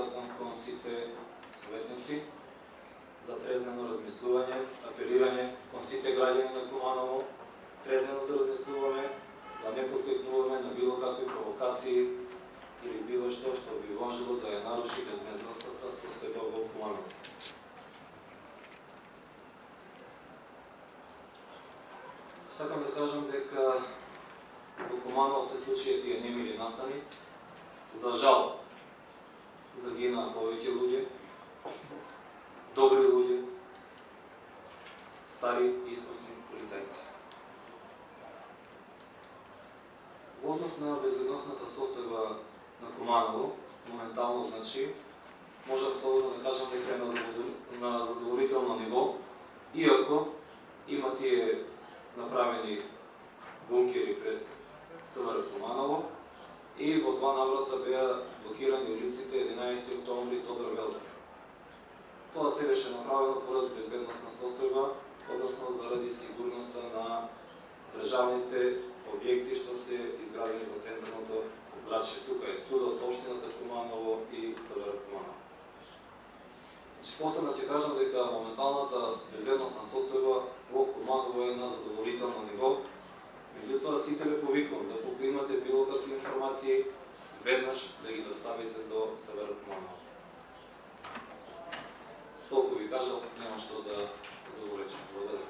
обратам кон сите советници за трезвено размислување, апелирање кон сите граѓани на Куманово, трезвено да размислуваме, да не покликнуваме на било какви провокации или било што би можело да ја наруши безбедностната состојба во Куманово. Сакам да кажам дека во Куманово се случија тие немили настани. За жал, загинаа повеќе луѓе, добри луѓе, стари и искусни полицајци. Во однос на безбедносната состојба на Куманово, моментално, значи, можам слободно да кажам дека е на задоволително ниво, иако има тие направени бункери пред СВР Куманово и во два наврата беа блокирани улиците 11 октомври Тодор Велчев. Тоа се беше направено поради безбедносна состојба, односно заради сигурноста на државните објекти што се изградени во централното градче. Тука е судот, општината Куманово и СВР Куманово. Повторно ќе кажам дека моменталната безбедносна состојба во Куманово е на задоволително ниво. Меѓутоа, сите ве повикувам да кога имате било какви информации, веднаш да ги доставите до СВР Куманово. Толку ви кажал, нема што да го речем. Благодарам.